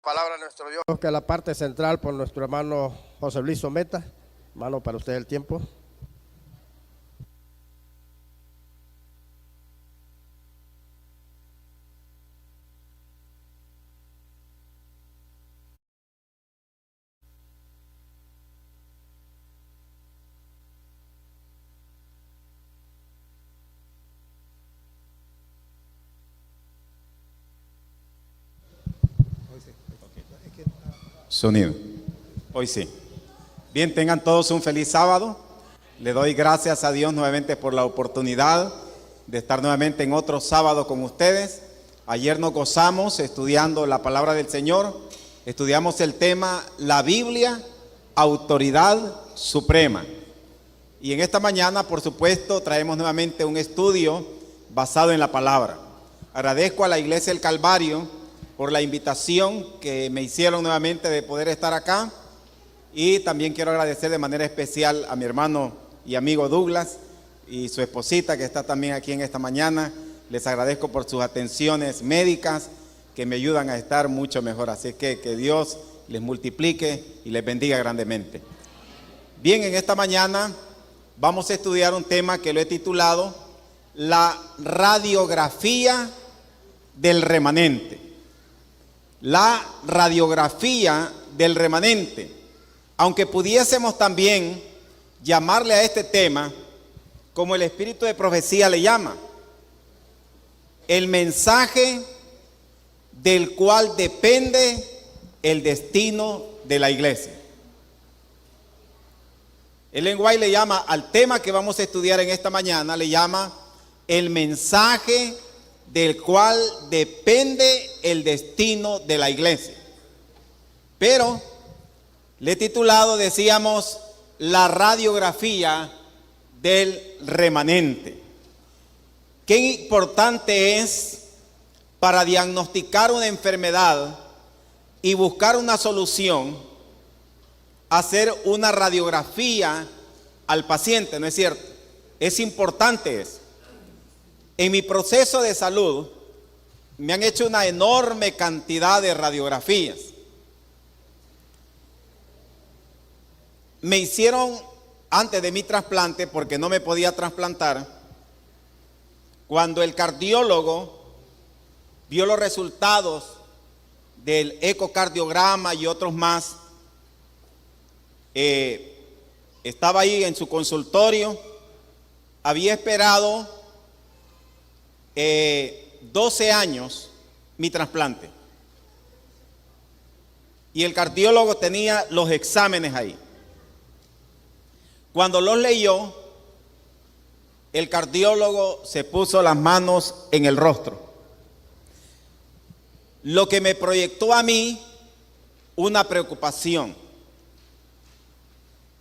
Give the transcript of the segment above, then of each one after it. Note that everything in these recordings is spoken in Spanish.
palabra de nuestro Dios, que es la parte central por nuestro hermano José Luis Someta. Hermano, para usted el tiempo. Sonido. Hoy sí. Bien, tengan todos un feliz sábado. Le doy gracias a Dios nuevamente por la oportunidad de estar nuevamente en otro sábado con ustedes. Ayer nos gozamos estudiando la palabra del Señor. Estudiamos el tema, la Biblia, autoridad suprema. Y en esta mañana, por supuesto, traemos nuevamente un estudio basado en la palabra. Agradezco a la Iglesia del Calvario por la invitación que me hicieron nuevamente de poder estar acá, y también quiero agradecer de manera especial a mi hermano y amigo Douglas y su esposita que está también aquí en esta mañana. Les agradezco por sus atenciones médicas que me ayudan a estar mucho mejor, así que Dios les multiplique y les bendiga grandemente. Bien, en esta mañana vamos a estudiar un tema que lo he titulado la radiografía del remanente. La radiografía del remanente, aunque pudiésemos también llamarle a este tema como el espíritu de profecía le llama, el mensaje del cual depende el destino de la iglesia. Ellen White le llama al tema que vamos a estudiar en esta mañana, le llama el mensaje del cual depende el destino de la iglesia. Pero le he titulado, decíamos, la radiografía del remanente. Qué importante es para diagnosticar una enfermedad y buscar una solución, hacer una radiografía al paciente, ¿no es cierto? Es importante eso. En mi proceso de salud me han hecho una enorme cantidad de radiografías. Me hicieron antes de mi trasplante, porque no me podía trasplantar, cuando el cardiólogo vio los resultados del ecocardiograma y otros más. Estaba ahí en su consultorio, había esperado 12 años mi trasplante, y el cardiólogo tenía los exámenes ahí. Cuando los leyó, el cardiólogo se puso las manos en el rostro, lo que me proyectó a mí una preocupación.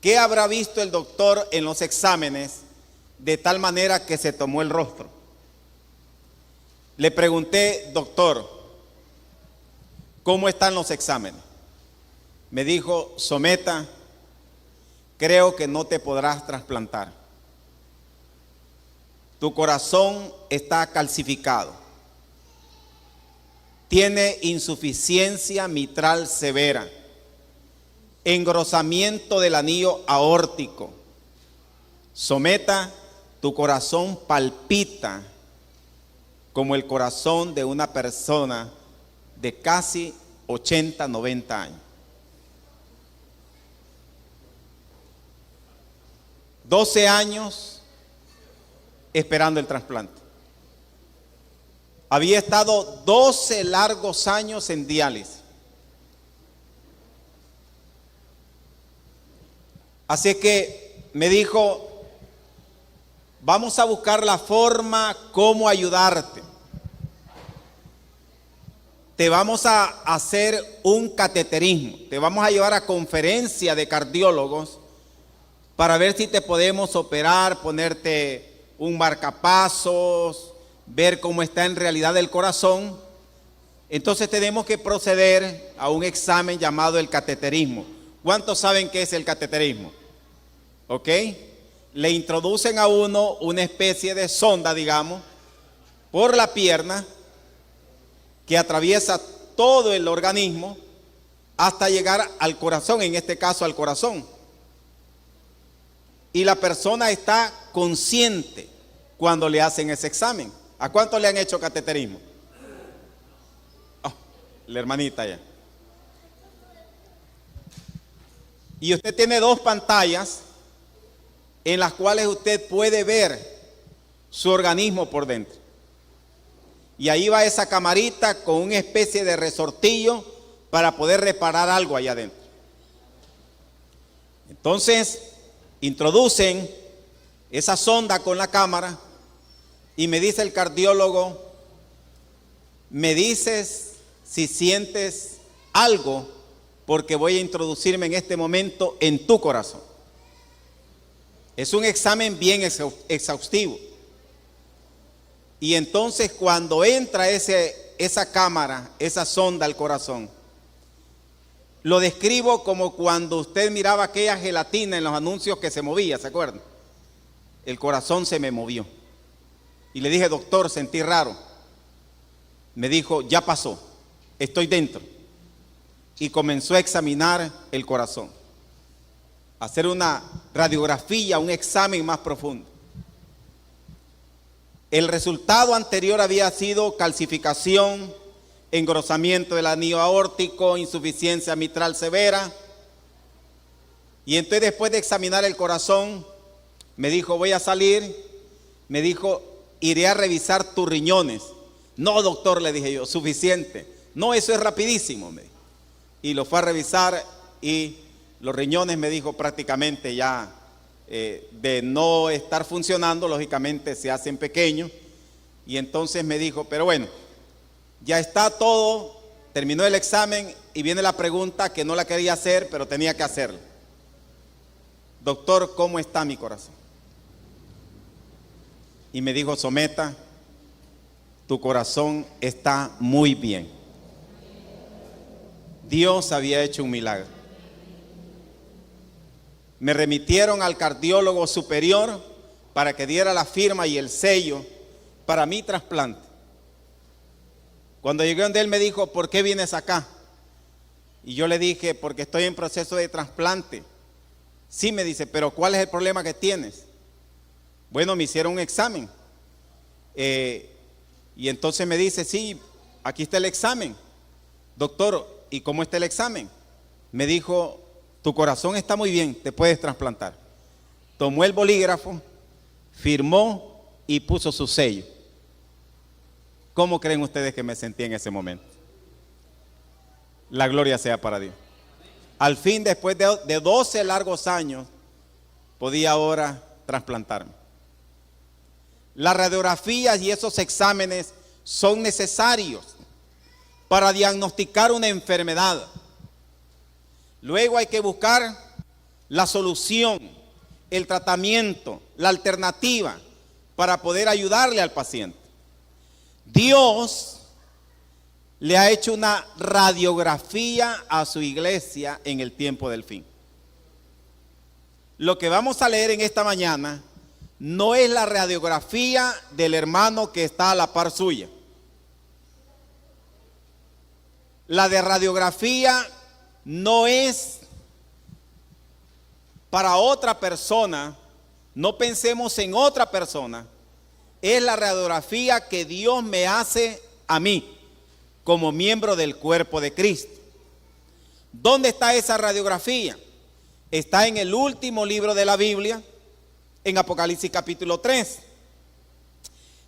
¿Qué habrá visto el doctor en los exámenes de tal manera que se tomó el rostro? Le pregunté, doctor, ¿cómo están los exámenes? Me dijo, Someta, creo que no te podrás trasplantar. Tu corazón está calcificado. Tiene insuficiencia mitral severa, engrosamiento del anillo aórtico. Someta, tu corazón palpita como el corazón de una persona de casi 80, 90 años. 12 años esperando el trasplante. Había estado 12 largos años en diálisis. Así que me dijo, vamos a buscar la forma cómo ayudarte. Te vamos a hacer un cateterismo, te vamos a llevar a conferencia de cardiólogos para ver si te podemos operar, ponerte un marcapasos, ver cómo está en realidad el corazón. Entonces tenemos que proceder a un examen llamado el cateterismo. ¿Cuántos saben qué es el cateterismo? ¿Ok? Le introducen a uno una especie de sonda, digamos, por la pierna, que atraviesa todo el organismo hasta llegar al corazón, en este caso al corazón. Y la persona está consciente cuando le hacen ese examen. ¿A cuánto le han hecho cateterismo? Oh, la hermanita ya. Y usted tiene dos pantallas en las cuales usted puede ver su organismo por dentro. Y ahí va esa camarita con una especie de resortillo para poder reparar algo allá adentro. Entonces, introducen esa sonda con la cámara y me dice el cardiólogo, me dices si sientes algo porque voy a introducirme en este momento en tu corazón. Es un examen bien exhaustivo. Y entonces cuando entra esa cámara, esa sonda al corazón, lo describo como cuando usted miraba aquella gelatina en los anuncios que se movía, ¿se acuerdan? El corazón se me movió. Y le dije, doctor, sentí raro. Me dijo, ya pasó, estoy dentro. Y comenzó a examinar el corazón, a hacer una radiografía, un examen más profundo. El resultado anterior había sido calcificación, engrosamiento del anillo aórtico, insuficiencia mitral severa. Y entonces después de examinar el corazón, me dijo, voy a salir. Me dijo, iré a revisar tus riñones. No, doctor, le dije yo, suficiente. No, eso es rapidísimo, me dijo. Y lo fue a revisar y los riñones, me dijo, prácticamente ya de no estar funcionando, lógicamente se hacen pequeños. Y entonces me dijo, pero bueno, ya está todo, terminó el examen y viene la pregunta que no la quería hacer, pero tenía que hacerla. Doctor, ¿cómo está mi corazón? Y me dijo, Someta, tu corazón está muy bien. Dios había hecho un milagro. Me remitieron al cardiólogo superior para que diera la firma y el sello para mi trasplante. Cuando llegué donde él me dijo, ¿por qué vienes acá? Y yo le dije, porque estoy en proceso de trasplante. Sí, me dice, pero ¿cuál es el problema que tienes? Bueno, me hicieron un examen. Y entonces me dice, sí, aquí está el examen. Doctor, ¿y cómo está el examen? Me dijo, tu corazón está muy bien, te puedes trasplantar. Tomó el bolígrafo, firmó y puso su sello. ¿Cómo creen ustedes que me sentí en ese momento? La gloria sea para Dios. Al fin, después de 12 largos años, podía ahora trasplantarme. Las radiografías y esos exámenes son necesarios para diagnosticar una enfermedad. Luego hay que buscar la solución, el tratamiento, la alternativa para poder ayudarle al paciente. Dios le ha hecho una radiografía a su iglesia en el tiempo del fin. Lo que vamos a leer en esta mañana no es la radiografía del hermano que está a la par suya. La de radiografía no es para otra persona, no pensemos en otra persona, es la radiografía que Dios me hace a mí como miembro del cuerpo de Cristo. ¿Dónde está esa radiografía? Está en el último libro de la Biblia, en Apocalipsis capítulo 3.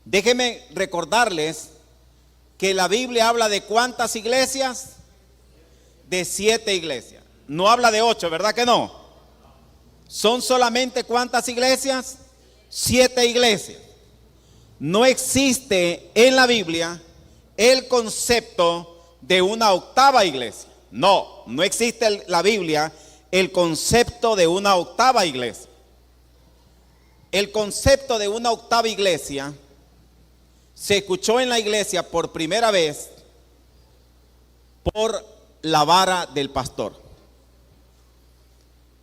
Déjenme recordarles que la Biblia habla de ¿cuántas iglesias? De 7 iglesias. No habla de 8, ¿verdad que no? ¿Son solamente cuántas iglesias? 7 iglesias. No existe en la Biblia el concepto de una octava iglesia. No, no existe en la Biblia el concepto de una octava iglesia. El concepto de una octava iglesia se escuchó en la iglesia por primera vez por la vara del pastor.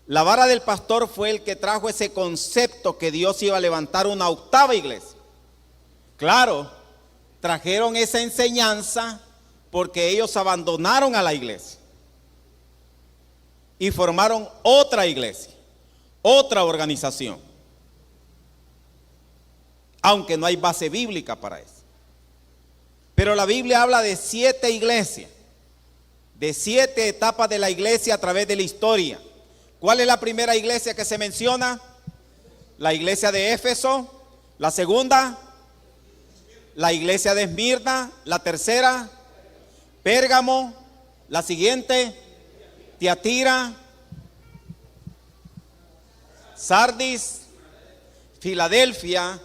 La vara del pastor fue el que trajo ese concepto que Dios iba a levantar una octava iglesia. Claro, trajeron esa enseñanza porque ellos abandonaron a la iglesia. y formaron otra iglesia, otra organización. Aunque no hay base bíblica para eso. Pero la Biblia habla de 7 iglesias, de 7 etapas de la iglesia a través de la historia. ¿Cuál es la primera iglesia que se menciona? La iglesia de Éfeso. La segunda, la iglesia de Esmirna. La tercera, Pérgamo. La siguiente, Tiatira, Sardis, Filadelfia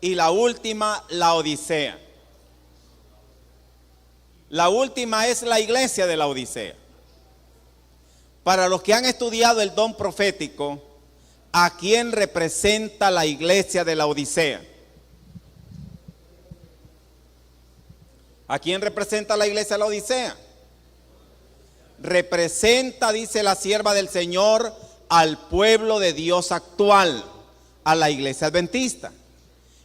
y la última, Laodicea. La última es la iglesia de Laodicea. Para los que han estudiado el don profético, ¿a quién representa la iglesia de Laodicea? ¿A quién representa la iglesia de Laodicea? Representa, dice la sierva del Señor, al pueblo de Dios actual, a la iglesia adventista.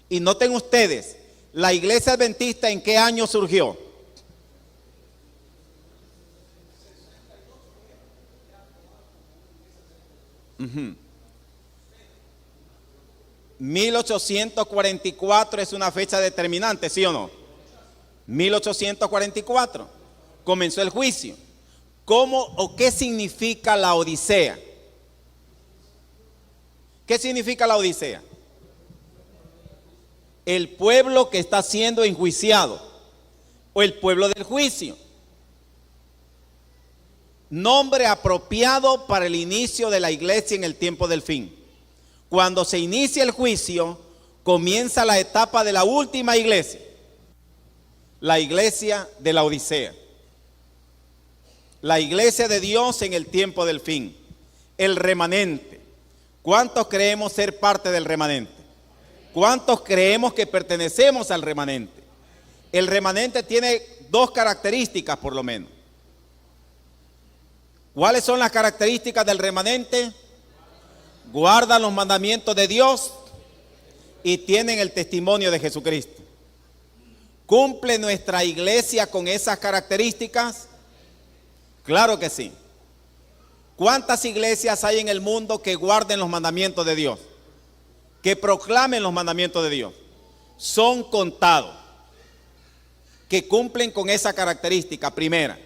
Y noten ustedes, la iglesia adventista, ¿en qué año surgió? Uh-huh. 1844 es una fecha determinante, ¿sí o no? 1844 comenzó el juicio. ¿Cómo o qué significa la Odisea? ¿Qué significa la Odisea? El pueblo que está siendo enjuiciado o el pueblo del juicio. Nombre apropiado para el inicio de la iglesia en el tiempo del fin. Cuando se inicia el juicio, comienza la etapa de la última iglesia, la iglesia de la Odisea. La iglesia de Dios en el tiempo del fin, el remanente. ¿Cuántos creemos ser parte del remanente? ¿Cuántos creemos que pertenecemos al remanente? El remanente tiene 2 características por lo menos. ¿Cuáles son las características del remanente? Guardan los mandamientos de Dios y tienen el testimonio de Jesucristo. ¿Cumple nuestra iglesia con esas características? Claro que sí. ¿Cuántas iglesias hay en el mundo que guarden los mandamientos de Dios? Que proclamen los mandamientos de Dios. Son contados. Que cumplen con esa característica primera.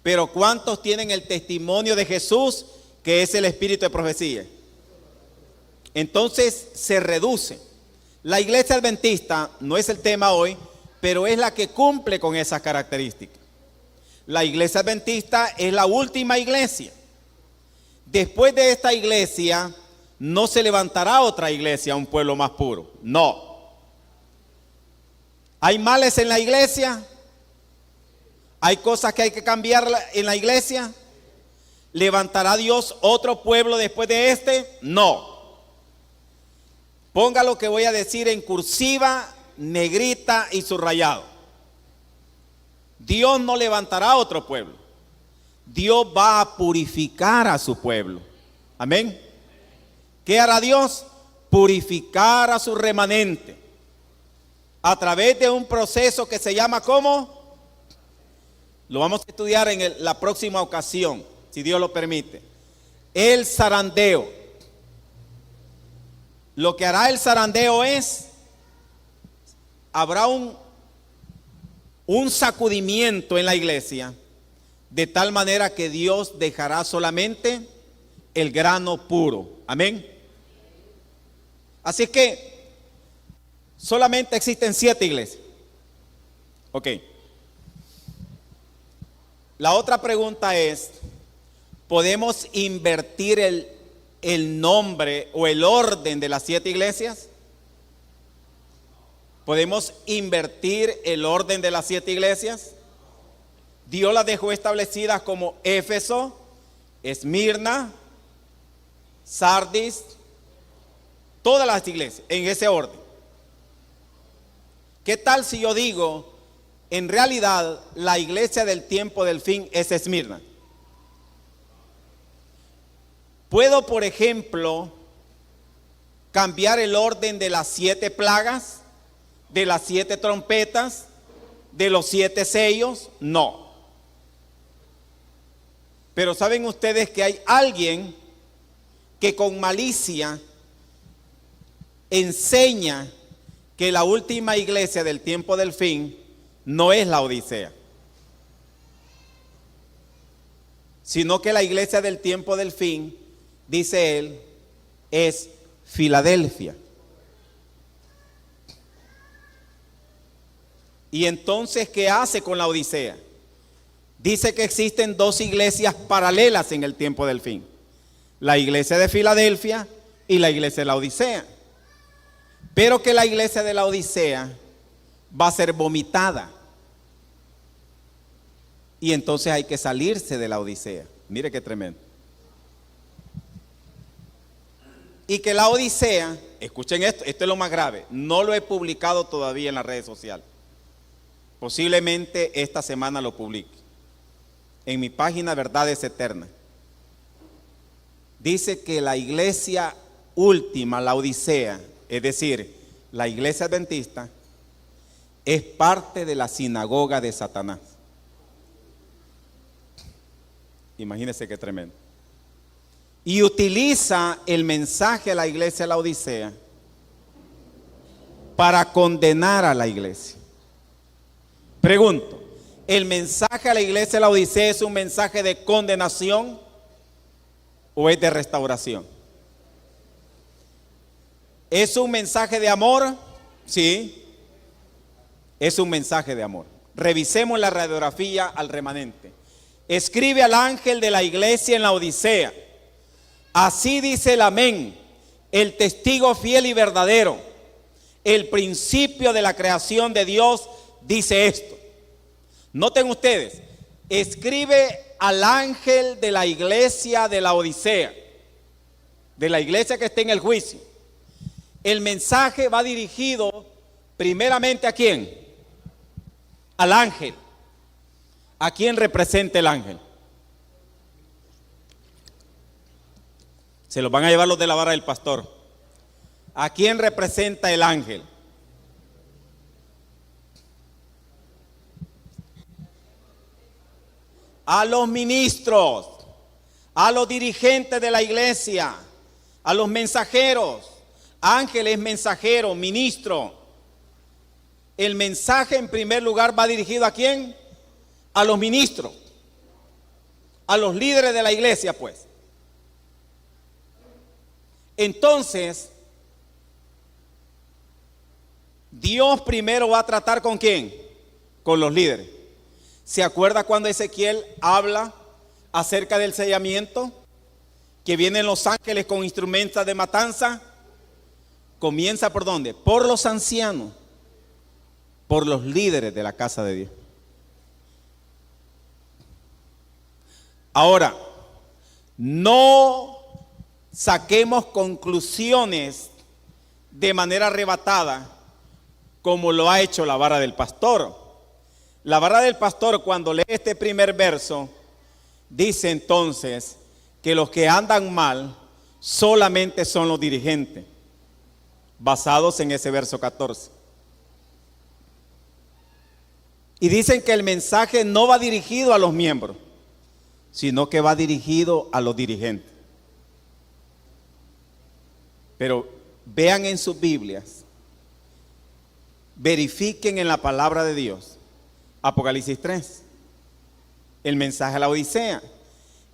Pero ¿cuántos tienen el testimonio de Jesús, que es el espíritu de profecía? Entonces se reduce. La iglesia adventista no es el tema hoy, pero es la que cumple con esas características. La iglesia adventista es la última iglesia. Después de esta iglesia no se levantará otra iglesia, un pueblo más puro. No. ¿Hay males en la iglesia? ¿Hay cosas que hay que cambiar en la iglesia? ¿Levantará Dios otro pueblo después de este? No. Ponga lo que voy a decir en cursiva, negrita y subrayado. Dios no levantará otro pueblo. Dios va a purificar a su pueblo. Amén. ¿Qué hará Dios? Purificar a su remanente. A través de un proceso que se llama ¿cómo? Lo vamos a estudiar en la próxima ocasión, si Dios lo permite. El zarandeo. Lo que hará el zarandeo es, habrá un sacudimiento en la iglesia, de tal manera que Dios dejará solamente el grano puro. Amén. Así que solamente existen 7 iglesias. Ok. La otra pregunta es, ¿podemos invertir el nombre o el orden de las 7 iglesias? ¿Podemos invertir el orden de las 7 iglesias? Dios las dejó establecidas como Éfeso, Esmirna, Sardis, todas las iglesias, en ese orden. ¿Qué tal si yo digo, en realidad la iglesia del tiempo del fin es Esmirna? ¿Puedo, por ejemplo, cambiar el orden de las 7 plagas, de las 7 trompetas, de los 7 sellos? No. Pero ¿saben ustedes que hay alguien que con malicia enseña que la última iglesia del tiempo del fin no es la Odisea, sino que la iglesia del tiempo del fin, dice él, es Filadelfia? Y entonces, ¿qué hace con la Odisea? Dice que existen dos iglesias paralelas en el tiempo del fin: la iglesia de Filadelfia y la iglesia de la Odisea. Pero que la iglesia de la Odisea va a ser vomitada. Y entonces hay que salirse de la Odisea. Mire qué tremendo. Y que la Odisea, escuchen esto es lo más grave, no lo he publicado todavía en las redes sociales. Posiblemente esta semana lo publique en mi página Verdades Eternas. Dice que la iglesia última, la Odisea, es decir, la iglesia adventista, es parte de la sinagoga de Satanás. Imagínense qué tremendo. Y utiliza el mensaje a la iglesia de la Odisea para condenar a la iglesia. Pregunto, ¿el mensaje a la iglesia de la Odisea es un mensaje de condenación o es de restauración? ¿Es un mensaje de amor? Sí, es un mensaje de amor. Revisemos la radiografía al remanente. Escribe al ángel de la iglesia en la Odisea: así dice el amén, el testigo fiel y verdadero, el principio de la creación de Dios, dice esto. Noten ustedes, escribe al ángel de la iglesia de la Odisea, de la iglesia que está en el juicio. El mensaje va dirigido primeramente ¿a quién? Al ángel. ¿A quién representa el ángel? Se los van a llevar los de la vara del pastor. ¿A quién representa el ángel? A los ministros, a los dirigentes de la iglesia, a los mensajeros. Ángel es mensajero, ministro. El mensaje en primer lugar va dirigido ¿a quién? A los ministros, a los líderes de la iglesia, pues. Entonces, Dios primero va a tratar ¿con quién? Con los líderes. ¿Se acuerda cuando Ezequiel habla acerca del sellamiento? Que vienen los ángeles con instrumentos de matanza. Comienza ¿por dónde? Por los ancianos, por los líderes de la casa de Dios. Ahora, no saquemos conclusiones de manera arrebatada como lo ha hecho la vara del pastor. La vara del pastor, cuando lee este primer verso, dice entonces que los que andan mal solamente son los dirigentes, basados en ese verso 14. Y dicen que el mensaje no va dirigido a los miembros, sino que va dirigido a los dirigentes. Pero vean en sus Biblias, verifiquen en la palabra de Dios, Apocalipsis 3, el mensaje a la Odisea.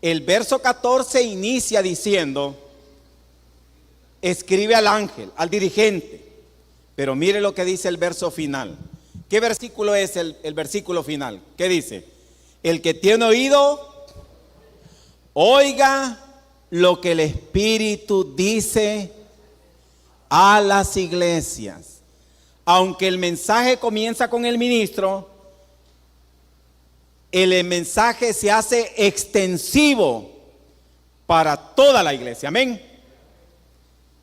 El verso 14 inicia diciendo: escribe al ángel, al dirigente. Pero mire lo que dice el verso final. ¿Qué versículo es el versículo final? ¿Qué dice? El que tiene oído, oiga lo que el Espíritu dice a las iglesias. Aunque el mensaje comienza con el ministro, el mensaje se hace extensivo para toda la iglesia. Amén.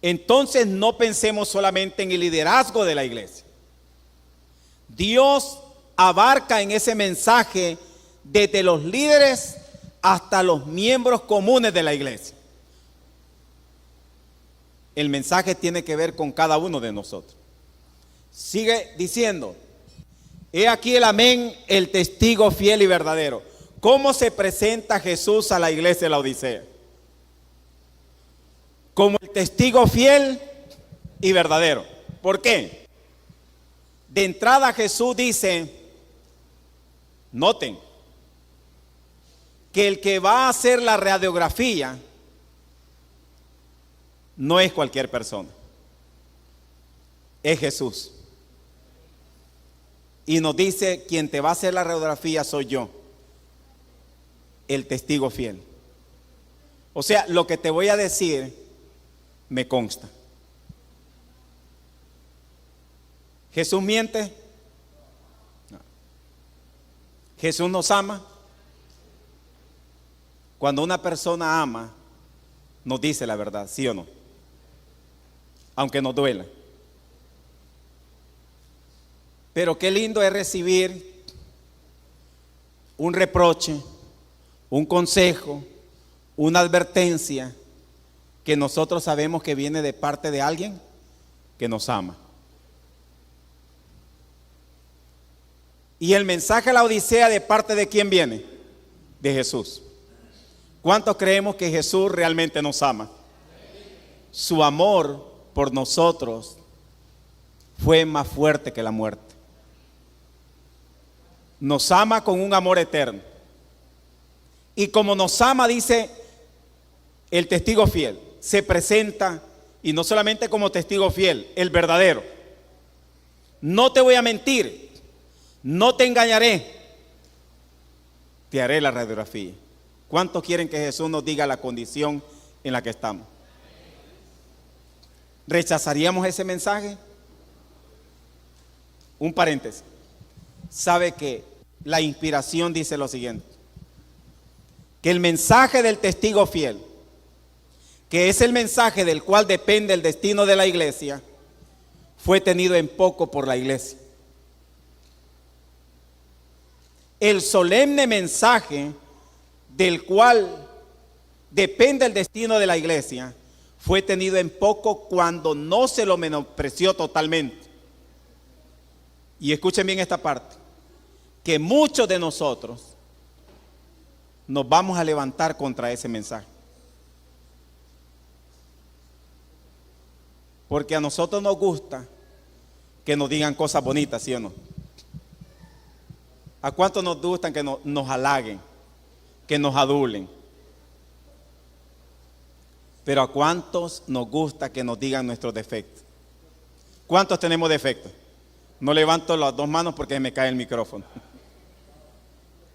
Entonces no pensemos solamente en el liderazgo de la iglesia. Dios abarca en ese mensaje desde los líderes hasta los miembros comunes de la iglesia. El mensaje tiene que ver con cada uno de nosotros. Sigue diciendo: he aquí el amén, el testigo fiel y verdadero. ¿Cómo se presenta Jesús a la iglesia de la Odisea? Como el testigo fiel y verdadero. ¿Por qué? De entrada Jesús dice, noten, que el que va a hacer la radiografía no es cualquier persona, es Jesús. Y nos dice, quien te va a hacer la radiografía soy yo, el testigo fiel. O sea, lo que te voy a decir me consta. ¿Jesús miente? No. ¿Jesús nos ama? Cuando una persona ama, nos dice la verdad, ¿sí o no? Aunque nos duela. Pero qué lindo es recibir un reproche, un consejo, una advertencia que nosotros sabemos que viene de parte de alguien que nos ama. Y el mensaje a la Odisea, ¿de parte de quién viene? De Jesús. ¿Cuántos creemos que Jesús realmente nos ama? Su amor por nosotros fue más fuerte que la muerte. Nos ama con un amor eterno. Y como nos ama, dice el testigo fiel, se presenta, y no solamente como testigo fiel, el verdadero. No te voy a mentir, no te engañaré, te haré la radiografía. ¿Cuántos quieren que Jesús nos diga la condición en la que estamos? ¿Rechazaríamos ese mensaje? Un paréntesis. Sabe que la inspiración dice lo siguiente: que el mensaje del testigo fiel, que es el mensaje del cual depende el destino de la iglesia, fue tenido en poco por la iglesia. El solemne mensaje del cual depende el destino de la iglesia fue tenido en poco cuando no se lo menospreció totalmente. Y escuchen bien esta parte, que muchos de nosotros nos vamos a levantar contra ese mensaje. Porque a nosotros nos gusta que nos digan cosas bonitas, ¿sí o no? ¿A cuántos nos gustan que nos halaguen, que nos adulen? Pero ¿a cuántos nos gusta que nos digan nuestros defectos? ¿Cuántos tenemos defectos? No levanto las dos manos porque me cae el micrófono.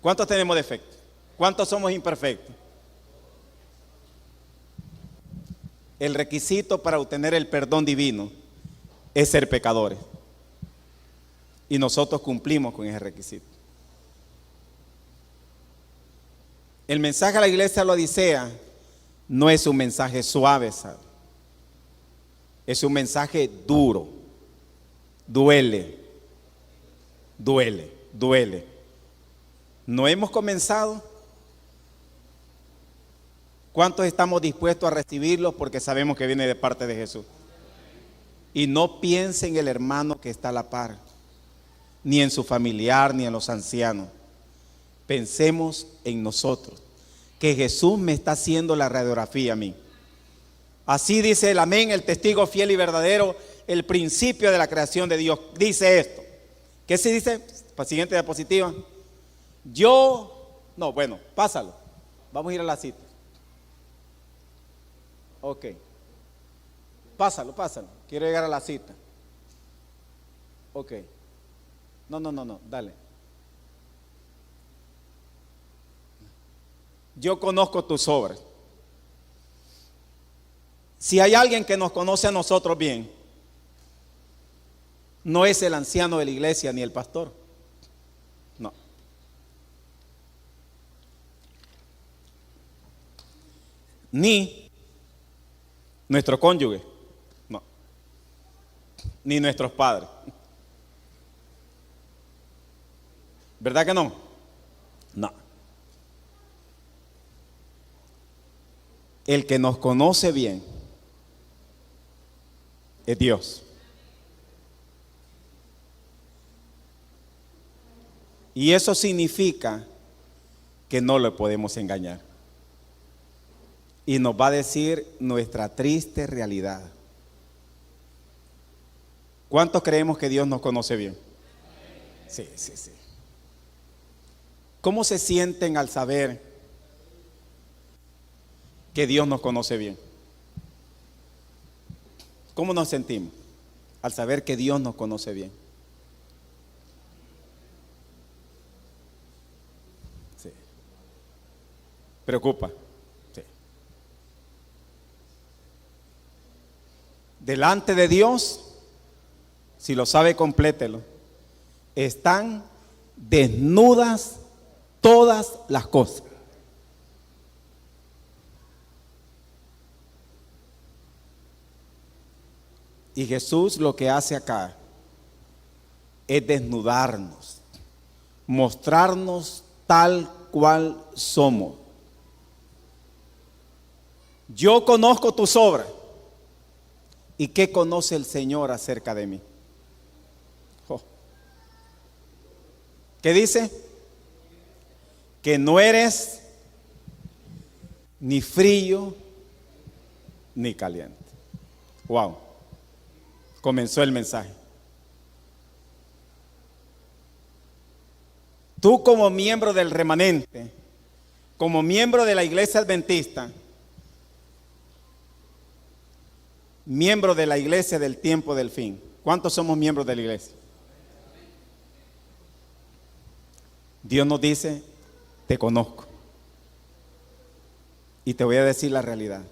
¿Cuántos tenemos defectos? ¿Cuántos somos imperfectos? El requisito para obtener el perdón divino es ser pecadores. Y nosotros cumplimos con ese requisito. El mensaje a la iglesia de la Odisea no es un mensaje suave, ¿sabe? Es un mensaje duro. Duele. Duele. Duele. ¿No hemos comenzado? ¿Cuántos estamos dispuestos a recibirlos porque sabemos que viene de parte de Jesús? Y no piense en el hermano que está a la par, ni en su familiar, ni en los ancianos. Pensemos en nosotros, que Jesús me está haciendo la radiografía a mí. Así dice el amén, el testigo fiel y verdadero, el principio de la creación de Dios. Dice esto. ¿Qué se dice? Siguiente diapositiva. Pásalo. Vamos a ir a la cita. Ok. Pásalo. Quiero llegar a la cita. Ok. No, dale. Yo conozco tus obras. Si hay alguien que nos conoce a nosotros bien, no es el anciano de la iglesia ni el pastor. No. Ni nuestro cónyuge. No. Ni nuestros padres. ¿Verdad que no? No. El que nos conoce bien es Dios. Y eso significa que no le podemos engañar. Y nos va a decir nuestra triste realidad. ¿Cuántos creemos que Dios nos conoce bien? Sí, sí, sí. ¿Cómo se sienten al saber que Dios nos conoce bien? ¿Cómo nos sentimos al saber que Dios nos conoce bien? Sí. ¿Preocupa? Sí. Delante de Dios, si lo sabe, complételo. Están desnudas todas las cosas. Y Jesús lo que hace acá es desnudarnos, mostrarnos tal cual somos. Yo conozco tus obras. ¿Y qué conoce el Señor acerca de mí? ¿Qué dice? Que no eres ni frío ni caliente. Wow. Comenzó el mensaje. Tú, como miembro del remanente, como miembro de la iglesia adventista, miembro de la iglesia del tiempo del fin. ¿Cuántos somos miembros de la iglesia? Dios nos dice: te conozco y te voy a decir la realidad.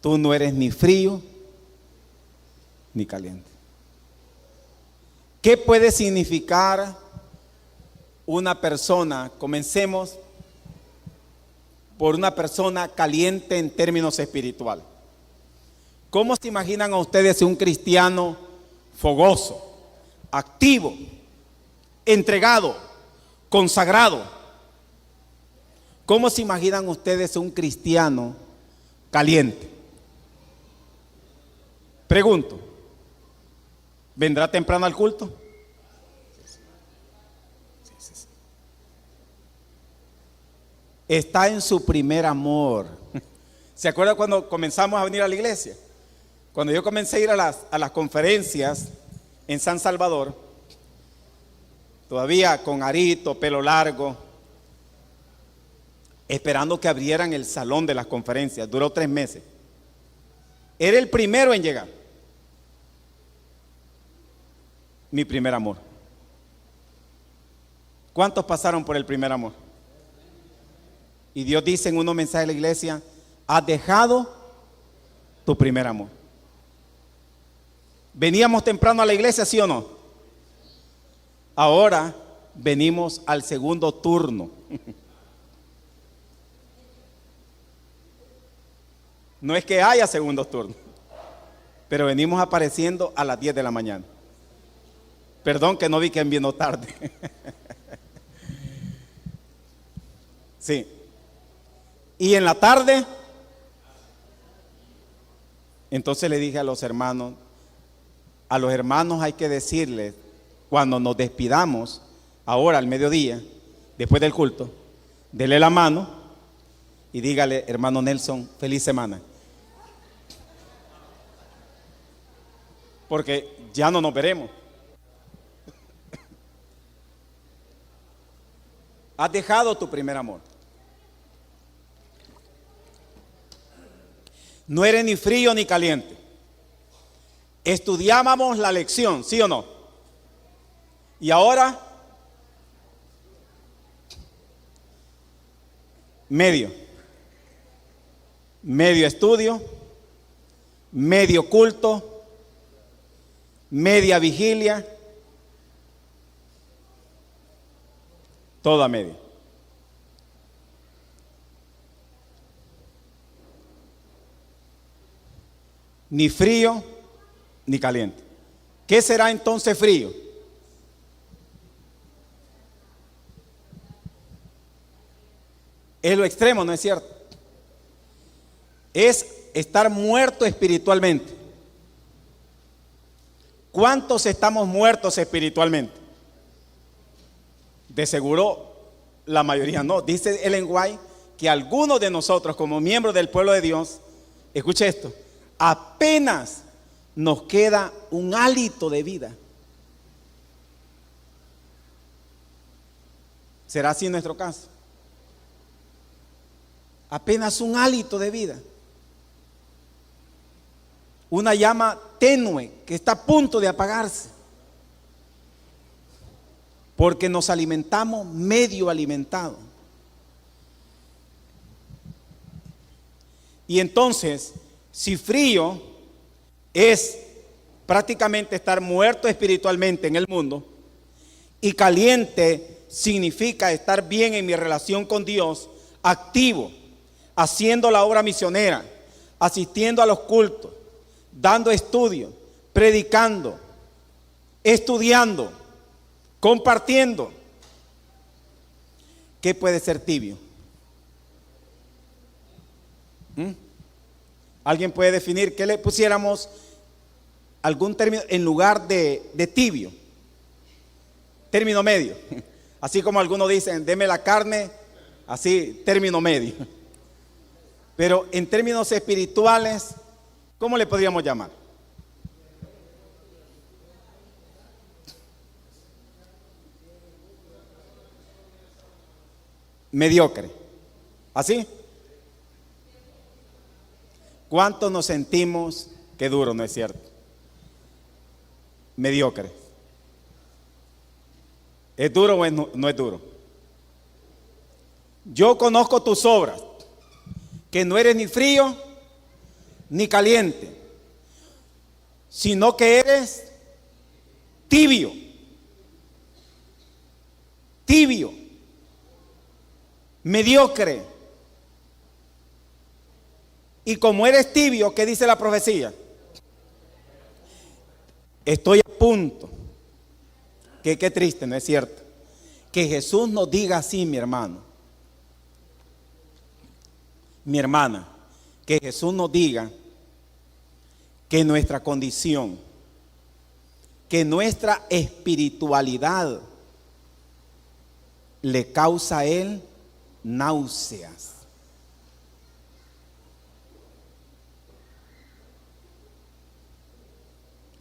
Tú no eres ni frío ni caliente. ¿Qué puede significar una persona? Comencemos por una persona caliente en términos espirituales. ¿Cómo se imaginan a ustedes un cristiano fogoso, activo, entregado, consagrado? ¿Cómo se imaginan ustedes un cristiano caliente? Pregunto, ¿vendrá temprano al culto? Sí. Está en su primer amor. ¿Se acuerda cuando comenzamos a venir a la iglesia? Cuando yo comencé a ir a las conferencias en San Salvador, todavía con arito, pelo largo, esperando que abrieran el salón de las conferencias. Duró 3 meses. Era el primero en llegar. Mi primer amor. ¿Cuántos pasaron por el primer amor? Y Dios dice en unos mensajes de la iglesia: has dejado tu primer amor. ¿Veníamos temprano a la iglesia, sí o no? Ahora venimos al segundo turno. No es que haya segundo turno, pero venimos apareciendo a las 10 de la mañana. Perdón que no vi que vino tarde. Sí. Y en la tarde, entonces le dije a los hermanos hay que decirles, cuando nos despidamos, ahora al mediodía, después del culto, dele la mano y dígale: hermano Nelson, feliz semana. Porque ya no nos veremos. Has dejado tu primer amor. No eres ni frío ni caliente. Estudiábamos la lección, ¿sí o no? Y ahora, medio estudio, medio culto, media vigilia, toda media. Ni frío ni caliente. ¿Qué será entonces frío? Es lo extremo, ¿no es cierto? Es estar muerto espiritualmente. ¿Cuántos estamos muertos espiritualmente? De seguro la mayoría no. Dice Ellen White que algunos de nosotros como miembros del pueblo de Dios, escuche esto, apenas nos queda un hálito de vida. ¿Será así nuestro caso? Apenas un hálito de vida. Una llama tenue que está a punto de apagarse. Porque nos alimentamos medio alimentados. Y entonces, si frío es prácticamente estar muerto espiritualmente en el mundo, y caliente significa estar bien en mi relación con Dios, activo, haciendo la obra misionera, asistiendo a los cultos, dando estudios, predicando, estudiando, compartiendo. ¿Qué puede ser tibio? ¿Alguien puede definir qué le pusiéramos algún término en lugar de tibio? Término medio. Así como algunos dicen, deme la carne, así, término medio. Pero en términos espirituales, ¿cómo le podríamos llamar? Mediocre. ¿Así? ¿Cuántos nos sentimos? Qué duro, ¿no es cierto? Mediocre. ¿Es duro o no es duro? Yo conozco tus obras, que no eres ni frío ni caliente, sino que eres tibio. Tibio. Mediocre. Y como eres tibio, ¿qué dice la profecía? Estoy a punto. Qué triste, ¿no es cierto? Que Jesús nos diga así, mi hermano. Mi hermana, que Jesús nos diga que nuestra condición, que nuestra espiritualidad le causa a Él náuseas.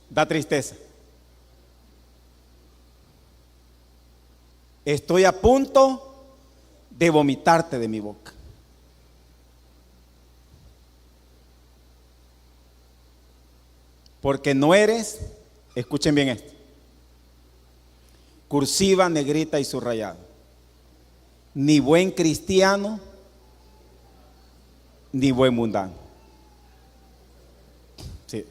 Da tristeza. Estoy a punto de vomitarte de mi boca. Porque no eres, escuchen bien esto, cursiva, negrita y subrayada, ni buen cristiano, ni buen mundano. Sí.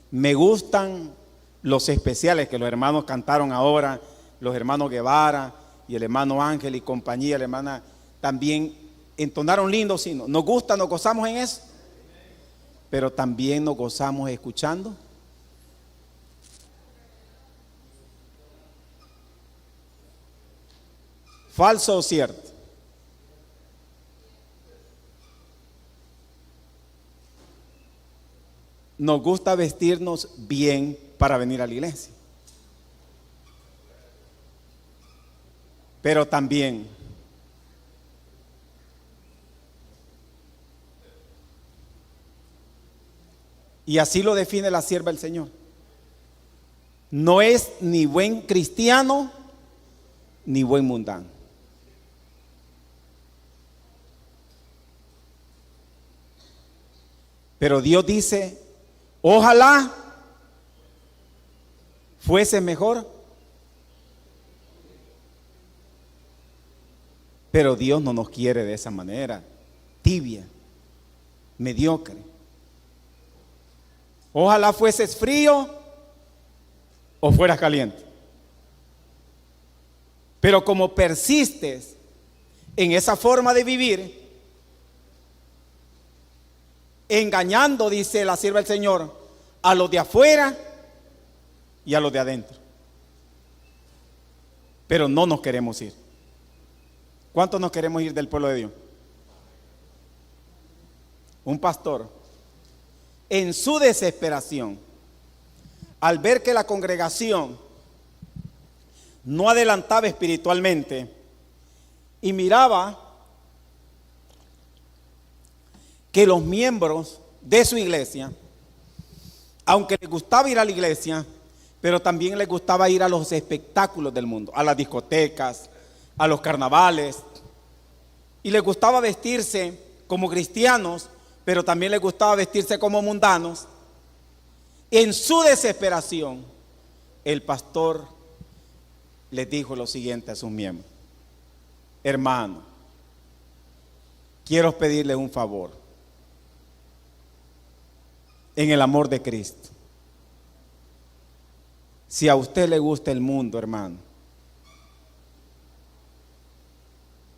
Me gustan los especiales que los hermanos cantaron ahora, los hermanos Guevara y el hermano Ángel y compañía, la hermana también entonaron lindo, sí, nos gusta, nos gozamos en eso, pero también nos gozamos escuchando. ¿Falso o cierto? Nos gusta vestirnos bien para venir a la iglesia. Pero también y así lo define la sierva del Señor. No es ni buen cristiano ni buen mundano. Pero Dios dice, ojalá fuese mejor. Pero Dios no nos quiere de esa manera, tibia, mediocre. Ojalá fueses frío o fueras caliente. Pero como persistes en esa forma de vivir, engañando, dice la sierva del Señor, a los de afuera y a los de adentro. Pero no nos queremos ir. ¿Cuántos nos queremos ir del pueblo de Dios? Un pastor, en su desesperación, al ver que la congregación no adelantaba espiritualmente, y miraba que los miembros de su iglesia, aunque les gustaba ir a la iglesia, pero también les gustaba ir a los espectáculos del mundo, a las discotecas, a los carnavales, y les gustaba vestirse como cristianos, pero también les gustaba vestirse como mundanos. En su desesperación, el pastor les dijo lo siguiente a sus miembros: hermano, quiero pedirle un favor, en el amor de Cristo. Si a usted le gusta el mundo, hermano,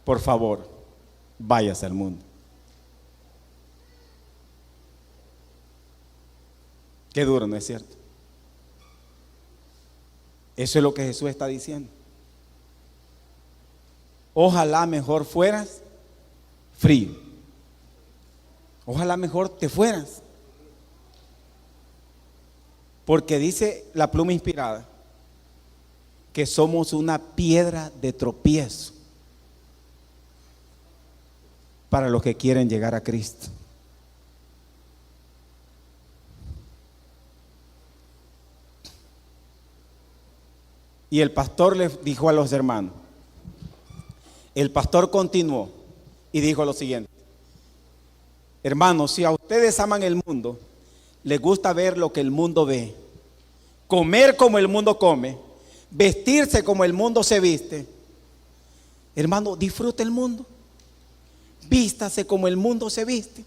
por favor, váyase al mundo. Qué duro, ¿no es cierto? Eso es lo que Jesús está diciendo. Ojalá mejor fueras frío. Ojalá mejor te fueras. Porque dice la pluma inspirada que somos una piedra de tropiezo para los que quieren llegar a Cristo. Y el pastor les dijo a los hermanos, el pastor continuó y dijo lo siguiente: hermanos, si a ustedes aman el mundo, les gusta ver lo que el mundo ve, comer como el mundo come, vestirse como el mundo se viste, hermano, disfrute el mundo, vístase como el mundo se viste.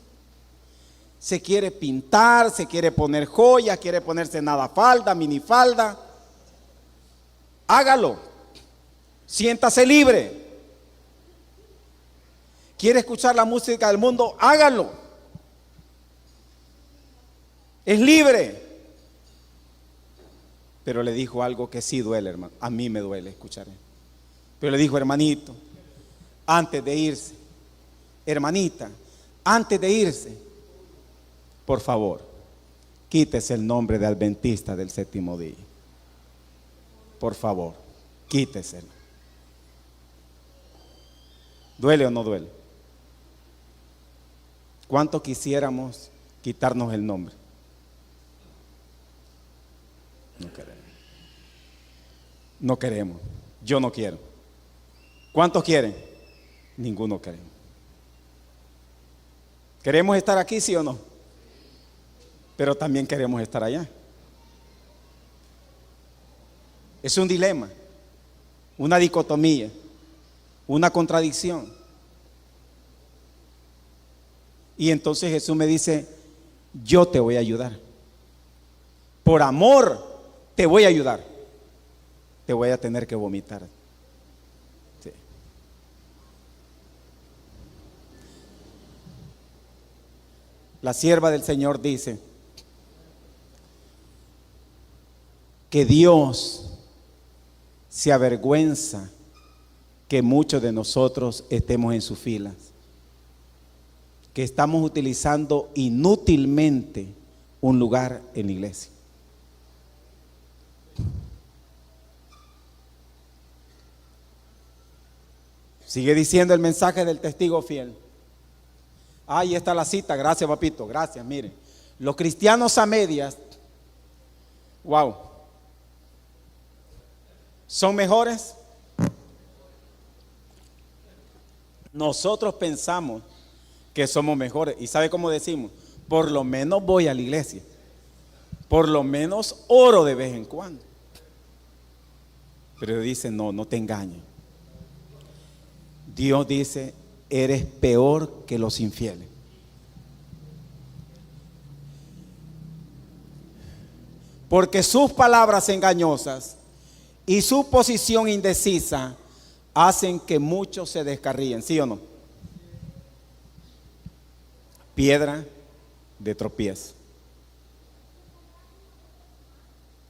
Se quiere pintar, se quiere poner joyas, quiere ponerse nadafalda, minifalda, hágalo, siéntase libre. ¿Quiere escuchar la música del mundo? Hágalo. Es libre. Pero le dijo algo que sí duele, hermano. A mí me duele escuchar. Pero le dijo: hermanito, antes de irse, hermanita, antes de irse, por favor, quítese el nombre de adventista del séptimo día. Por favor, quíteselo. ¿Duele o no duele? ¿Cuánto quisiéramos quitarnos el nombre? No queremos. No queremos. Yo no quiero. ¿Cuántos quieren? Ninguno queremos. ¿Queremos estar aquí, sí o no? Pero también queremos estar allá. Es un dilema, una dicotomía, una contradicción. Y entonces Jesús me dice: yo te voy a ayudar. Por amor te voy a ayudar. Te voy a tener que vomitar. Sí. La sierva del Señor dice que Dios se avergüenza que muchos de nosotros estemos en sus filas, que estamos utilizando inútilmente un lugar en la iglesia. Sigue diciendo el mensaje del testigo fiel. Ahí está la cita. Gracias, papito. Gracias. Miren, los cristianos a medias, wow, ¿son mejores? Nosotros pensamos que somos mejores. ¿Y sabe cómo decimos? Por lo menos voy a la iglesia. Por lo menos oro de vez en cuando. Pero dice: no, no te engañes. Dios dice: eres peor que los infieles. Porque sus palabras engañosas y su posición indecisa hacen que muchos se descarríen, ¿sí o no? Piedra de tropiezo.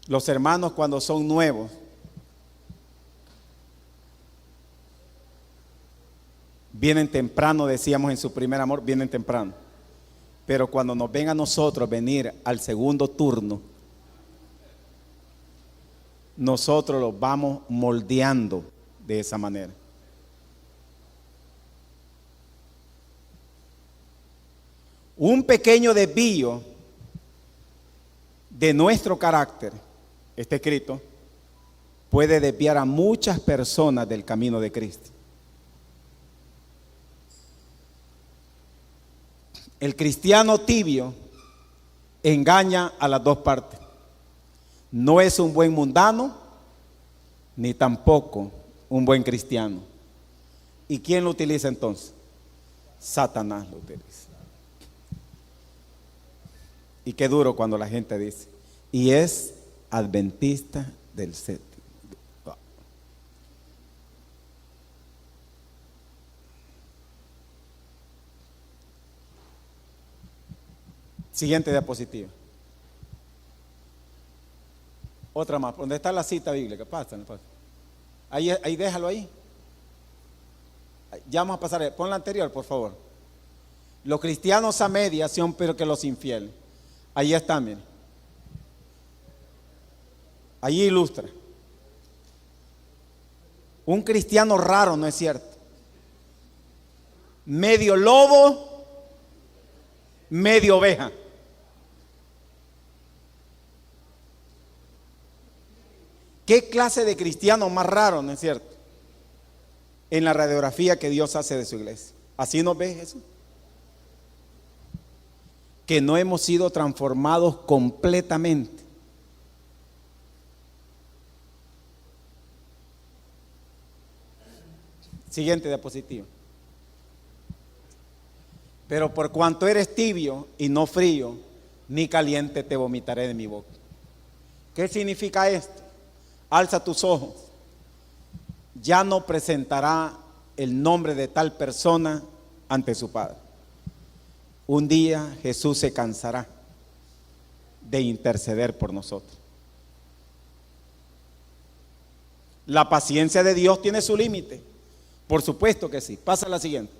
Los hermanos, cuando son nuevos, vienen temprano, decíamos en su primer amor, vienen temprano. Pero cuando nos ven a nosotros venir al segundo turno, nosotros los vamos moldeando de esa manera. Un pequeño desvío de nuestro carácter, está escrito, puede desviar a muchas personas del camino de Cristo. El cristiano tibio engaña a las dos partes. No es un buen mundano, ni tampoco un buen cristiano. ¿Y quién lo utiliza entonces? Satanás lo utiliza. Y qué duro cuando la gente dice, y es adventista del séptimo. Siguiente diapositiva. Otra más. ¿Dónde está la cita bíblica? Pásale. Ahí déjalo ahí. Ya vamos a pasar. Pon la anterior, por favor. Los cristianos a medias son peor que los infieles. Ahí está, miren. Allí ilustra. Un cristiano raro, ¿no es cierto? Medio lobo, medio oveja. ¿Qué clase de cristiano más raro, no es cierto? En la radiografía que Dios hace de su iglesia. ¿Así nos ve Jesús? Que no hemos sido transformados completamente. Siguiente diapositiva. Pero por cuanto eres tibio y no frío, ni caliente, te vomitaré de mi boca. ¿Qué significa esto? Alza tus ojos. Ya no presentará el nombre de tal persona ante su Padre. Un día Jesús se cansará de interceder por nosotros. La paciencia de Dios tiene su límite. Por supuesto que sí. Pasa a la siguiente.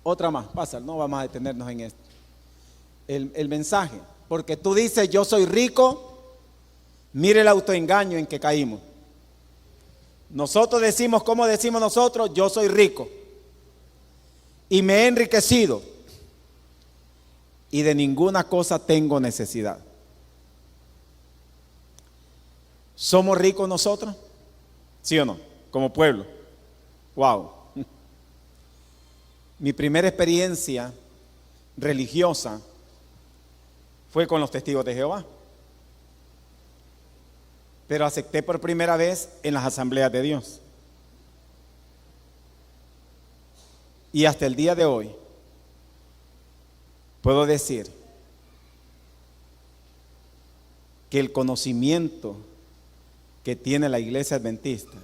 Otra más, pasa, no vamos a detenernos en esto. El mensaje, porque tú dices yo soy rico, mire el autoengaño en que caímos. Nosotros decimos, ¿cómo decimos nosotros? Yo soy rico y me he enriquecido y de ninguna cosa tengo necesidad. ¿Somos ricos nosotros? ¿Sí o no? Como pueblo. Wow. Mi primera experiencia religiosa fue con los testigos de Jehová. Pero acepté por primera vez en las asambleas de Dios. Y hasta el día de hoy puedo decir que el conocimiento que tiene la iglesia adventista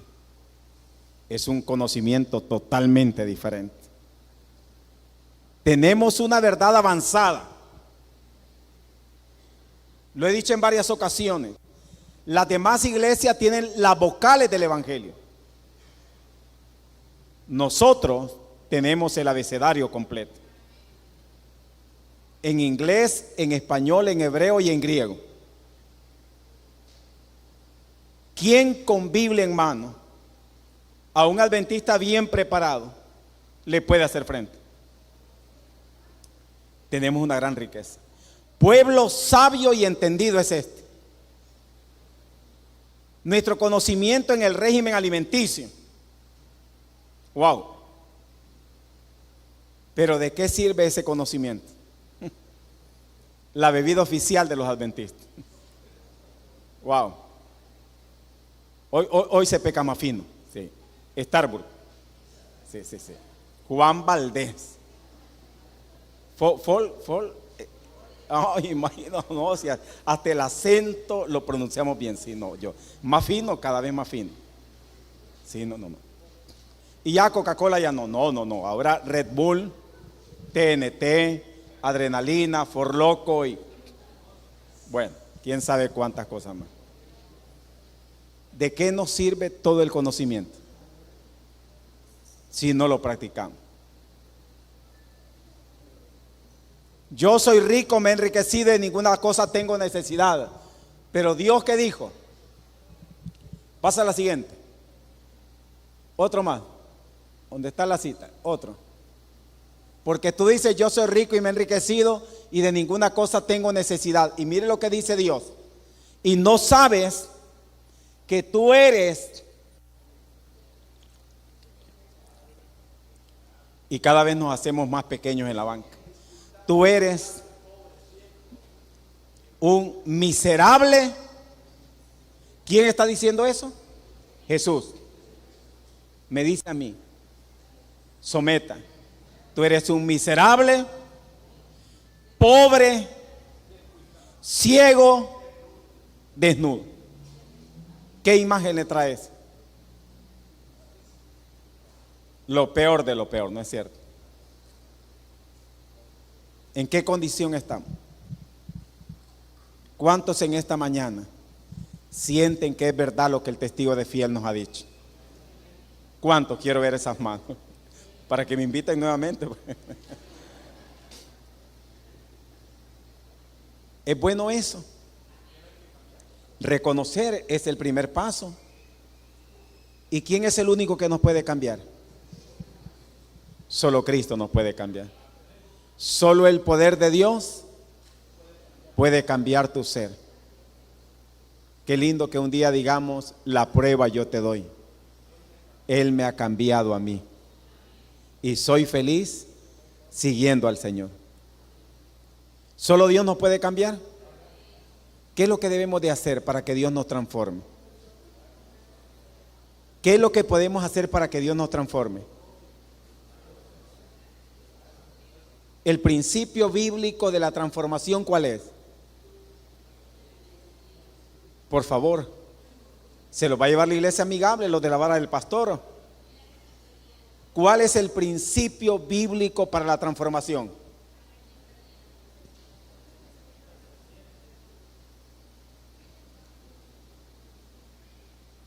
es un conocimiento totalmente diferente. Tenemos una verdad avanzada. Lo he dicho en varias ocasiones. Las demás iglesias tienen las vocales del evangelio. Nosotros tenemos el abecedario completo. En inglés, en español, en hebreo y en griego. ¿Quién con Biblia en mano a un adventista bien preparado le puede hacer frente? Tenemos una gran riqueza. Pueblo sabio y entendido es este. Nuestro conocimiento en el régimen alimenticio. Wow. Pero ¿de qué sirve ese conocimiento? La bebida oficial de los adventistas. Wow. Hoy se peca más fino. Sí. Starbucks. Sí. Juan Valdés. Imagino, no, si hasta el acento lo pronunciamos bien, sí, no, yo, más fino, cada vez más fino. Sí, no. Y ya Coca-Cola ya no, ahora Red Bull, TNT, adrenalina, Forloco y, bueno, quién sabe cuántas cosas más. ¿De qué nos sirve todo el conocimiento si no lo practicamos? Yo soy rico, me he enriquecido, de ninguna cosa tengo necesidad. Pero Dios, ¿qué dijo? Pasa a la siguiente. Otro más. ¿Dónde está la cita? Otro. Porque tú dices, yo soy rico y me he enriquecido y de ninguna cosa tengo necesidad. Y mire lo que dice Dios. Y no sabes que tú eres, y cada vez nos hacemos más pequeños en la banca, tú eres un miserable. ¿Quién está diciendo eso? Jesús. Me dice a mí, Someta, tú eres un miserable, pobre, ciego, desnudo. ¿Qué imagen le traes? Lo peor de lo peor, ¿no es cierto? ¿En qué condición estamos? ¿Cuántos en esta mañana sienten que es verdad lo que el testigo de fiel nos ha dicho? ¿Cuántos? Quiero ver esas manos para que me inviten nuevamente. ¿Es bueno eso? Reconocer es el primer paso. ¿Y quién es el único que nos puede cambiar? Solo Cristo nos puede cambiar. Solo el poder de Dios puede cambiar tu ser. Qué lindo que un día digamos, la prueba yo te doy. Él me ha cambiado a mí. Y soy feliz siguiendo al Señor. Solo Dios nos puede cambiar. ¿Qué es lo que debemos de hacer para que Dios nos transforme? ¿Qué es lo que podemos hacer para que Dios nos transforme? El principio bíblico de la transformación, ¿cuál es? Por favor, se lo va a llevar la iglesia amigable, los de la vara del pastor. ¿Cuál es el principio bíblico para la transformación?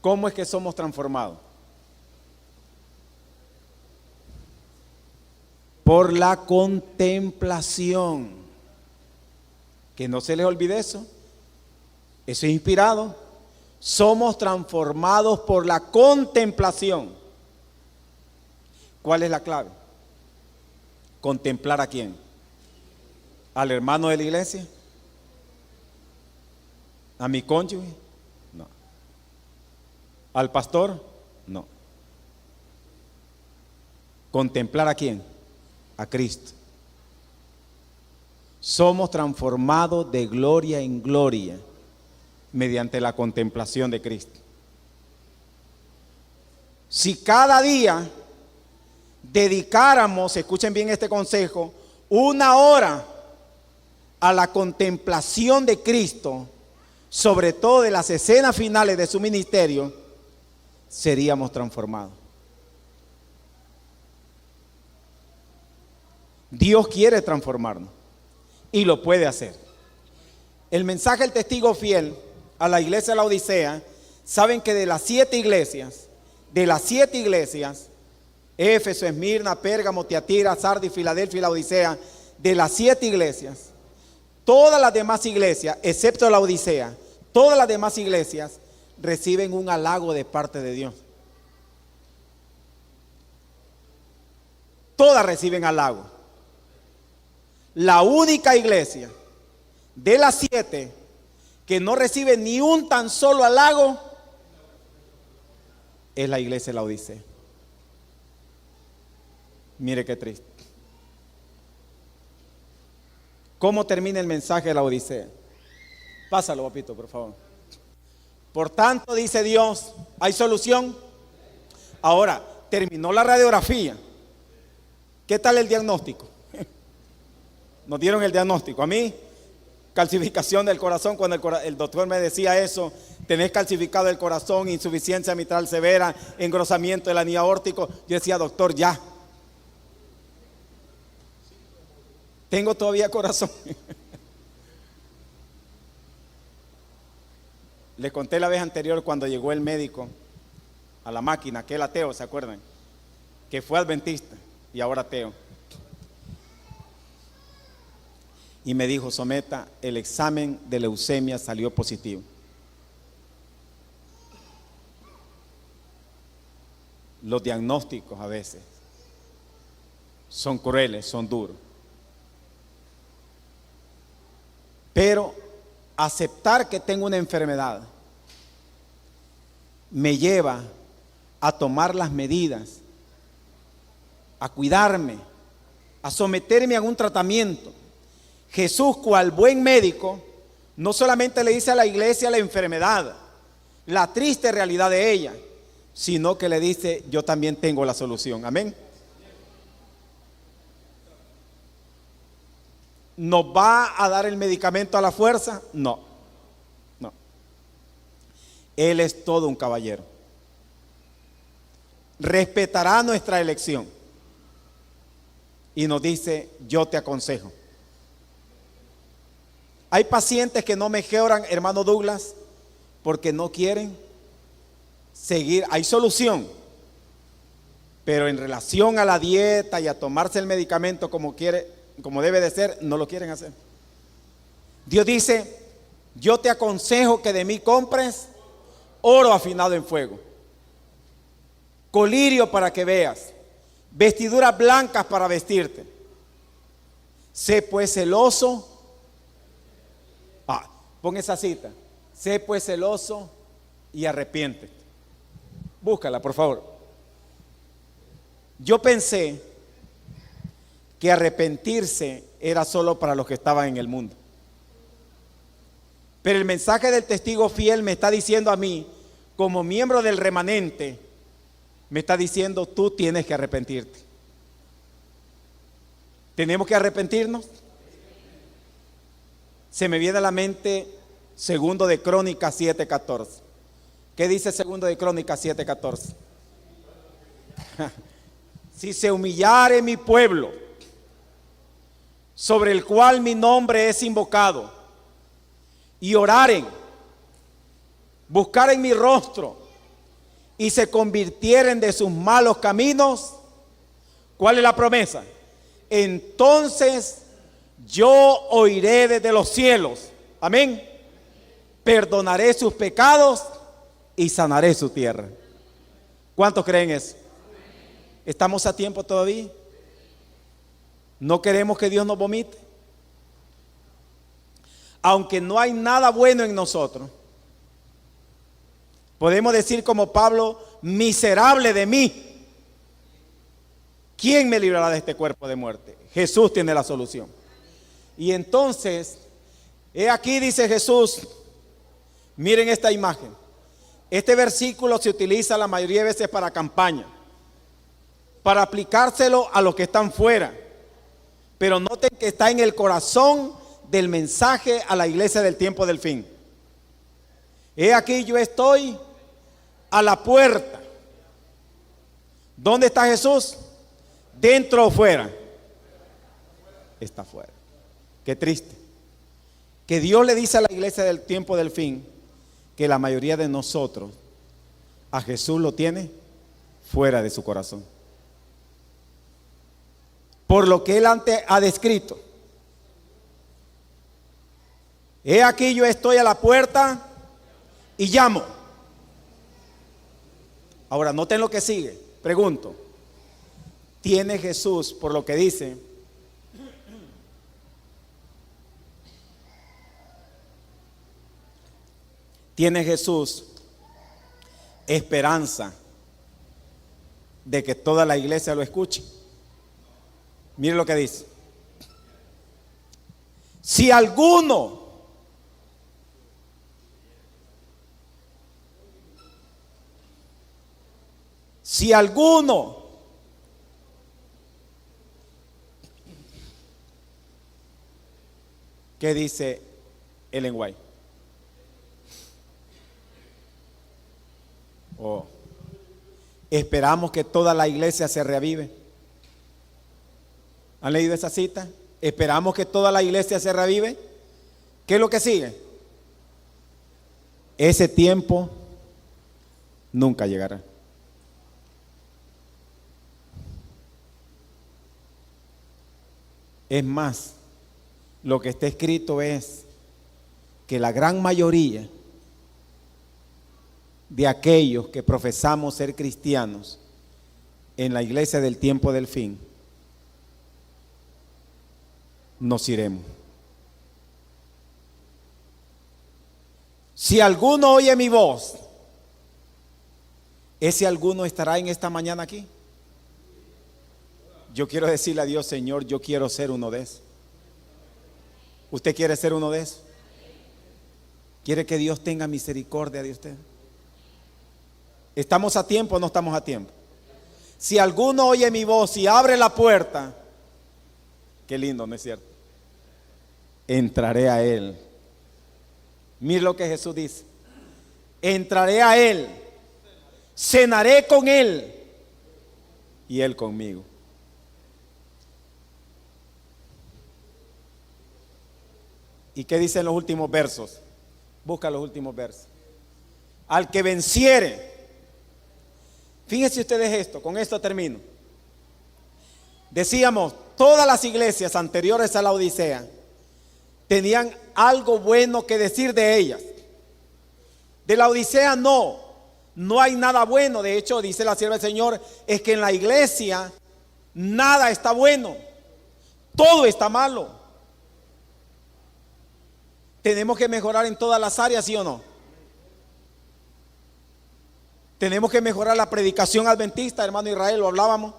¿Cómo es que somos transformados? Por la contemplación. Que no se les olvide eso. Eso es inspirado. Somos transformados por la contemplación. ¿Cuál es la clave? ¿Contemplar a quién? ¿Al hermano de la iglesia? ¿A mi cónyuge? No. ¿Al pastor? No. ¿Contemplar a quién? A Cristo. Somos transformados de gloria en gloria mediante la contemplación de Cristo. Si cada día dedicáramos, escuchen bien este consejo, 1 hora a la contemplación de Cristo, sobre todo de las escenas finales de su ministerio, seríamos transformados. Dios quiere transformarnos y lo puede hacer. El mensaje del testigo fiel a la iglesia de la Odisea, saben que de las 7 iglesias, Éfeso, Esmirna, Pérgamo, Tiatira, Sardis, Filadelfia y la Odisea, de las 7 iglesias, todas las demás iglesias, excepto la Odisea, todas las demás iglesias reciben un halago de parte de Dios. Todas reciben halago. La única iglesia de las 7 que no recibe ni un tan solo halago es la iglesia de la Odisea. Mire qué triste. ¿Cómo termina el mensaje de la Odisea? Pásalo, papito, por favor. Por tanto, dice Dios, ¿hay solución? Ahora, terminó la radiografía. ¿Qué tal el diagnóstico? Nos dieron el diagnóstico. A mí, calcificación del corazón. Cuando el doctor me decía eso, tenés calcificado el corazón, insuficiencia mitral severa, engrosamiento del anillo aórtico. Yo decía, doctor, ya. Tengo todavía corazón. Le conté la vez anterior cuando llegó el médico a la máquina, aquel ateo, ¿se acuerdan? Que fue adventista y ahora ateo. Y me dijo, Someta, el examen de leucemia salió positivo. Los diagnósticos a veces son crueles, son duros. Pero aceptar que tengo una enfermedad me lleva a tomar las medidas, a cuidarme, a someterme a un tratamiento. Jesús, cual buen médico, no solamente le dice a la iglesia la enfermedad, la triste realidad de ella, sino que le dice: yo también tengo la solución. Amén. ¿Nos va a dar el medicamento a la fuerza? No, no. Él es todo un caballero. Respetará nuestra elección y nos dice: yo te aconsejo. Hay pacientes que no mejoran, hermano Douglas, porque no quieren seguir. Hay solución, pero en relación a la dieta y a tomarse el medicamento como debe de ser, no lo quieren hacer. Dios dice: yo te aconsejo que de mí compres oro afinado en fuego, colirio para que veas, vestiduras blancas para vestirte. Sé pues celoso. Pon esa cita. Sé pues celoso y arrepiéntete. Búscala, por favor. Yo pensé que arrepentirse era solo para los que estaban en el mundo. Pero el mensaje del testigo fiel me está diciendo a mí, como miembro del remanente, me está diciendo: tú tienes que arrepentirte. ¿Tenemos que arrepentirnos? Se me viene a la mente Segundo de Crónicas 7:14. ¿Qué dice Segundo de Crónicas 7:14? Si se humillare mi pueblo, sobre el cual mi nombre es invocado, y oraren, buscaren mi rostro, y se convirtieren de sus malos caminos, ¿cuál es la promesa? Entonces yo oiré desde los cielos, amén, perdonaré sus pecados y sanaré su tierra. ¿Cuántos creen eso? ¿Estamos a tiempo todavía? ¿No queremos que Dios nos vomite? Aunque no hay nada bueno en nosotros, podemos decir como Pablo: miserable de mí, ¿quién me librará de este cuerpo de muerte? Jesús tiene la solución. Y entonces, he aquí, dice Jesús, miren esta imagen. Este versículo se utiliza la mayoría de veces para campaña, para aplicárselo a los que están fuera. Pero noten que está en el corazón del mensaje a la iglesia del tiempo del fin. He aquí, yo estoy a la puerta. ¿Dónde está Jesús? ¿Dentro o fuera? Está fuera. Qué triste que Dios le dice a la iglesia del tiempo del fin que la mayoría de nosotros a Jesús lo tiene fuera de su corazón, por lo que Él antes ha descrito. He aquí, yo estoy a la puerta y llamo. Ahora noten lo que sigue. Pregunto: ¿tiene Jesús, por lo que dice, tiene Jesús esperanza de que toda la iglesia lo escuche? Mire lo que dice: si alguno ¿qué dice Ellen White? Esperamos que toda la iglesia se reavive. ¿Han leído esa cita? Esperamos que toda la iglesia se reavive. ¿Qué es lo que sigue? Ese tiempo nunca llegará. Es más, lo que está escrito es que la gran mayoría de aquellos que profesamos ser cristianos en la iglesia del tiempo del fin nos iremos. Si alguno oye mi voz, ese alguno estará en esta mañana aquí. Yo quiero decirle a Dios, Señor, yo quiero ser uno de esos. ¿Usted quiere ser uno de esos? ¿Quiere que Dios tenga misericordia de usted? ¿Estamos a tiempo o no estamos a tiempo? Si alguno oye mi voz y abre la puerta, qué lindo, ¿no es cierto? Entraré a él. Mire lo que Jesús dice. Entraré a él, cenaré con él y él conmigo. ¿Y qué dicen los últimos versos? Busca los últimos versos. Al que venciere. Fíjense ustedes esto, con esto termino. Decíamos, todas las iglesias anteriores a la Odisea tenían algo bueno que decir de ellas. De la Odisea no hay nada bueno. De hecho, dice la sierva del Señor, es que en la iglesia nada está bueno, todo está malo. Tenemos que mejorar en todas las áreas, ¿sí o no? Tenemos que mejorar la predicación adventista, hermano Israel, lo hablábamos.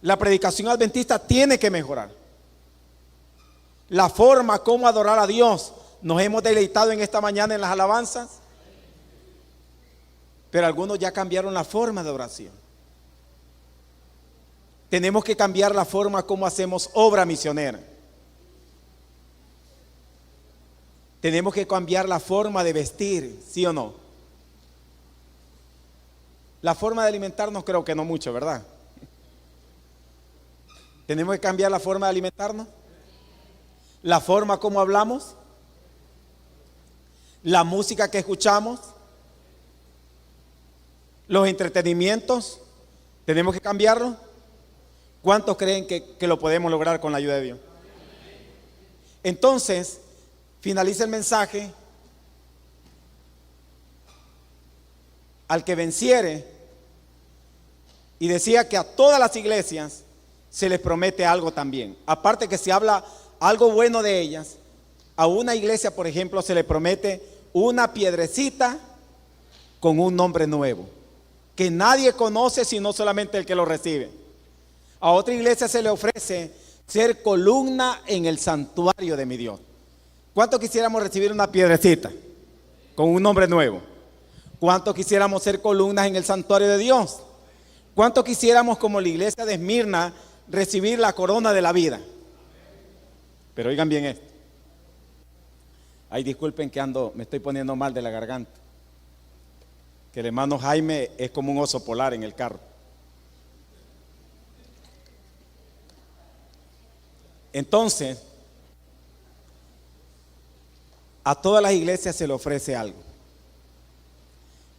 La predicación adventista tiene que mejorar. La forma como adorar a Dios. Nos hemos deleitado en esta mañana en las alabanzas, pero algunos ya cambiaron la forma de oración. Tenemos que cambiar la forma como hacemos obra misionera. Tenemos que cambiar la forma de vestir, ¿sí o no? La forma de alimentarnos creo que no mucho, ¿verdad? Tenemos que cambiar la forma de alimentarnos, la forma como hablamos, la música que escuchamos, los entretenimientos. Tenemos que cambiarlo. ¿Cuántos creen que lo podemos lograr con la ayuda de Dios? Entonces, finaliza el mensaje. Al que venciere, y decía que a todas las iglesias se les promete algo también. Aparte que se habla algo bueno de ellas, a una iglesia, por ejemplo, se le promete una piedrecita con un nombre nuevo, que nadie conoce sino solamente el que lo recibe. A otra iglesia se le ofrece ser columna en el santuario de mi Dios. ¿Cuánto quisiéramos recibir una piedrecita con un nombre nuevo? ¿Cuánto quisiéramos ser columnas en el santuario de Dios? ¿Cuánto quisiéramos, como la iglesia de Esmirna, recibir la corona de la vida? Pero oigan bien esto. Ay, disculpen que me estoy poniendo mal de la garganta. Que el hermano Jaime es como un oso polar en el carro. Entonces, a todas las iglesias se le ofrece algo.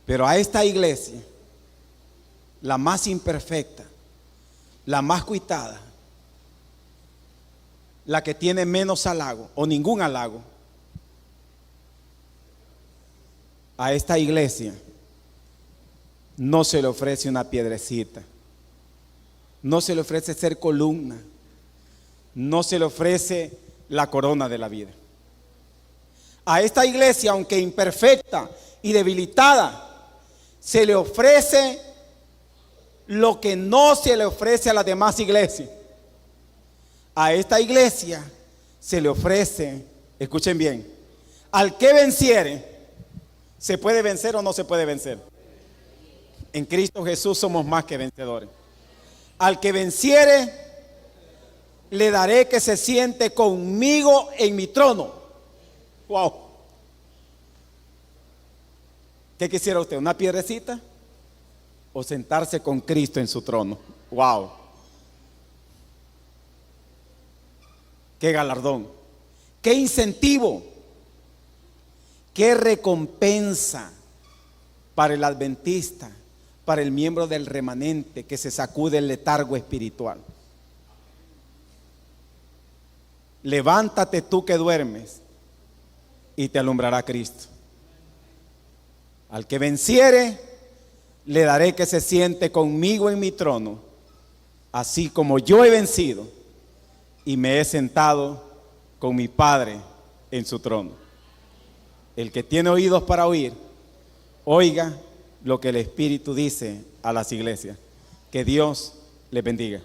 Pero a esta iglesia, la más imperfecta, la más cuitada, la que tiene menos halago o ningún halago, a esta iglesia no se le ofrece una piedrecita, no se le ofrece ser columna, no se le ofrece la corona de la vida. A esta iglesia, aunque imperfecta y debilitada, se le ofrece lo que no se le ofrece a las demás iglesias. A esta iglesia se le ofrece, escuchen bien, al que venciere. ¿Se puede vencer o no se puede vencer? En Cristo Jesús somos más que vencedores. Al que venciere, le daré que se siente conmigo en mi trono. Wow. ¿Qué quisiera usted? ¿Una piedrecita? ¿O sentarse con Cristo en su trono? Wow. Qué galardón. Qué incentivo. Qué recompensa para el adventista, para el miembro del remanente que se sacude el letargo espiritual. Levántate tú que duermes y te alumbrará Cristo. Al que venciere, le daré que se siente conmigo en mi trono, así como yo he vencido y me he sentado con mi Padre en su trono. El que tiene oídos para oír, oiga lo que el Espíritu dice a las iglesias. Que Dios les bendiga.